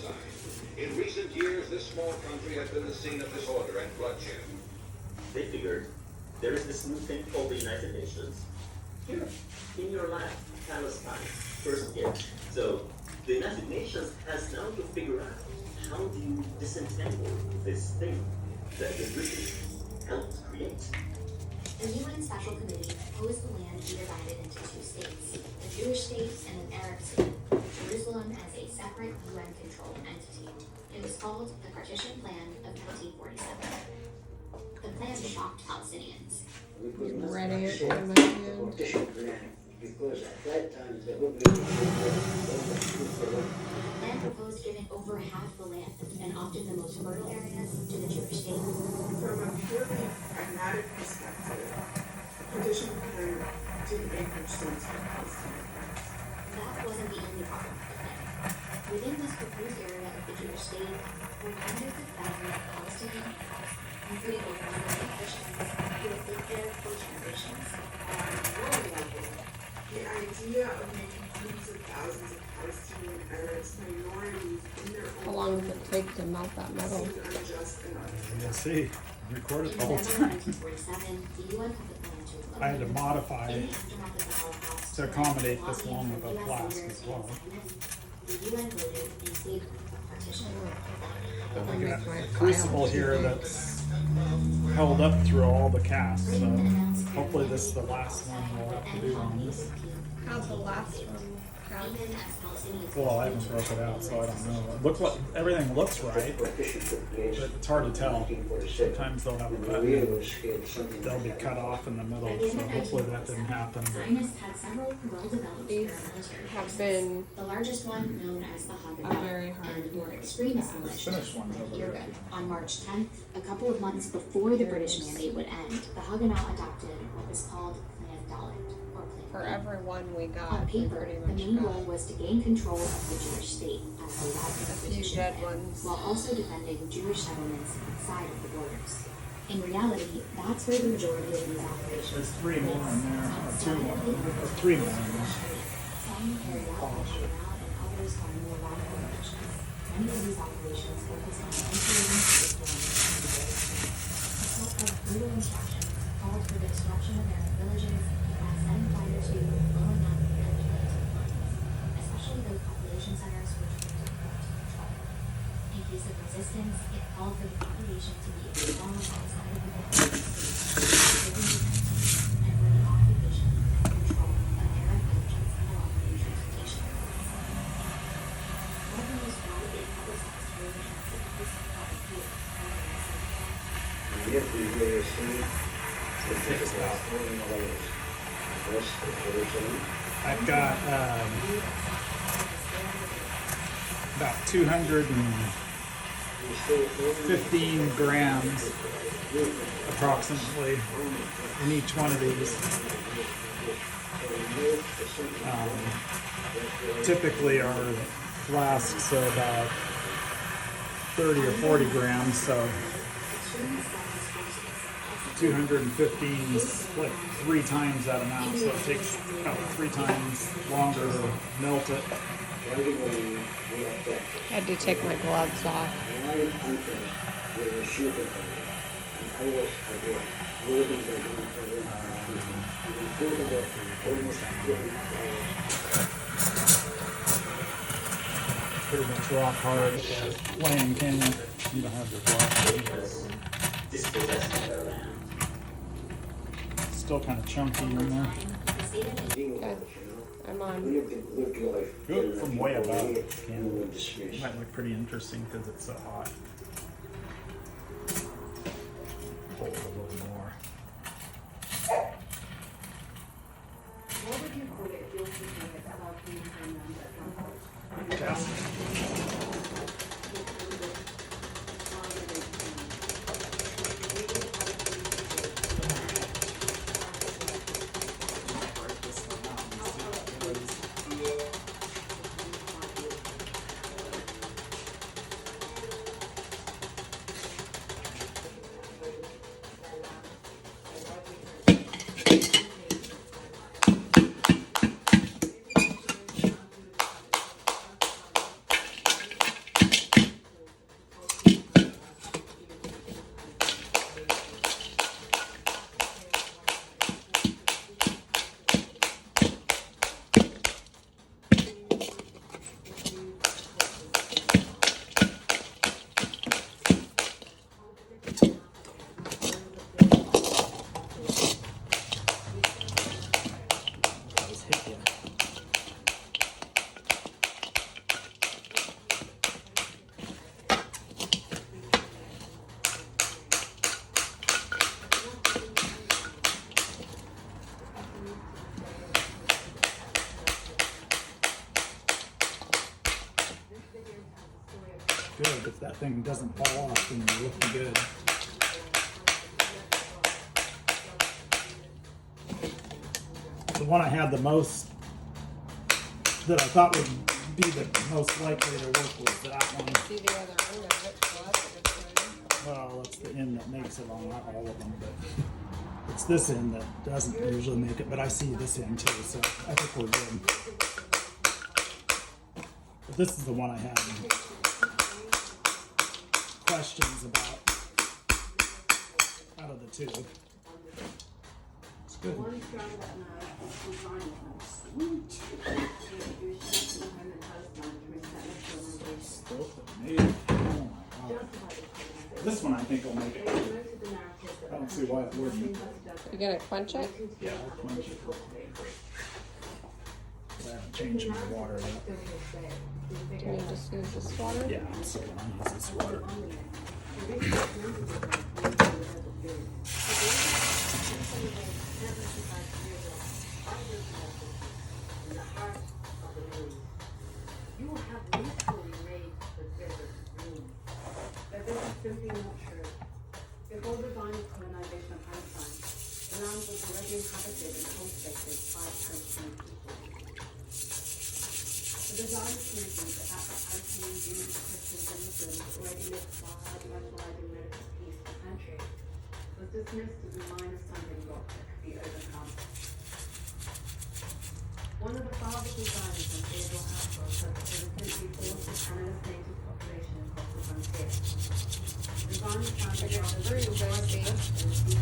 Palestine. In recent years, this small country has been the scene of disorder and bloodshed. They figured there is this new thing called the United Nations. Here, in your lap, Palestine, first gift. So, the United Nations has now to figure out how do you disentangle this thing that the British helped create. The UN Special Committee proposed the land be divided into two states, a Jewish state and an Arab state, Jerusalem as a separate UN-controlled entity. It was called the Partition Plan of 1947. The plan shocked Palestinians. Ready it in my hand. Partition plan, because at that time the The plan proposed giving over half the land and often the most fertile areas to the Jewish state. From a purely pragmatic perspective, partition plan didn't make much sense for Palestinians. That wasn't the only problem with the plan. Within this proposed area of the Jewish state were hundreds of thousands of Palestinian peoples, including over 1 million Christians who had lived there for generations. The idea of making hundreds of thousands of Palestinian Arabs minorities in their How own long does it take to melt that metal? seemed unjust enough. You'll see. Record it In the whole November time. 1947, the UN put the plan to a I had to vote. modify In the aftermath of the Holocaust, to accommodate this lobbying long from of a US flask leaders as well. and Zionists, the UN voted in favor of partition. Then I'll we make got my a crucible file. here that's held up through all the casts. So hopefully this is the last one we'll have to do on this. How's the last one? Even as Palestinians Well, I haven't broke it out, so I don't know. Everything looks right, partition took place but it's hard to tell. 1947. Sometimes they'll have a Maria button. was scared something They'll be like cut that. off in the middle, By the so end of hopefully that didn't 1947, happen. Zionists had several well-developed These paramilitary have forces. been The largest one, known as the a Haganah, very hard and more extremist Finished militias. ones over You're there. good. On March 10th, a couple of months before the British mandate would end, the Haganah adopted what was called Plan Dalit, or for Plan every one we got. On We paper, pretty the much main goal got was to gain control of the Jewish state as allowed in the a few partition dead plan, ones. while also defending Jewish settlements outside of the borders. In reality, that's where the majority of these operations. There's 3 more in there, or 2 more, or 3 more in there. Some carried out by Haganah and others by more radical militias. Many of these operations focused on isolating Christians. A set of brutal instructions called for the destruction of Arab villages that sent fires to blowing up and planting mines, especially those population centers which were difficult to control. In case of resistance, it called for the population to be expelled outside of the borders, and for the occupation and control of Arab villages along the transportation routes. One of the most widely publicized versions of this plot here, And yet we will see the typical foreign oils west of Jerusalem. I've got about 215 grams approximately in each one of these. Typically our flasks are about 30 or 40 grams, so 215 is like 3 times that amount, so it takes about 3 times longer to melt it. Had to take my gloves off. Pretty much rock hard laying canyon. You don't have your gloves. Dispossessing their land. Still kind of chunky in there. I'm on. Do it from way above. It might look pretty interesting because it's so hot. Hold it a little more. What would you put it feel significant about being remembered? good. If that thing doesn't fall off, then you're looking good. The one I had the most, that I thought would be the most likely to work was that one. See the other end of it, so that's a good sign. Well, it's the end that makes it on not all of them, but it's this end that doesn't usually make it, but I see this end too, so I think we're good. But this is the one I had questions about out of the two. It's good. Made it. Oh my God. This one I think will make it. I don't see why it wouldn't. You gonna quench it? Yeah, I'll quench it. I haven't changed my water yet. Can you just use this water? Yeah, I'm still gonna use this water. You have literally made the desert green. But this is simply not true. Before the divine colonization of Palestine, the land was already inhabited and cultivated by Palestinian people. The desire to make that the Palestinian Jews, Christians, and Muslims already lived side by side in medical peace for centuries was dismissed as a minor stumbling block that could be overcome. One of the father designers of Theodore Ashford said that they would simply force the Canada's native population across the frontier. Designers found it rather than Green, provide Josie. the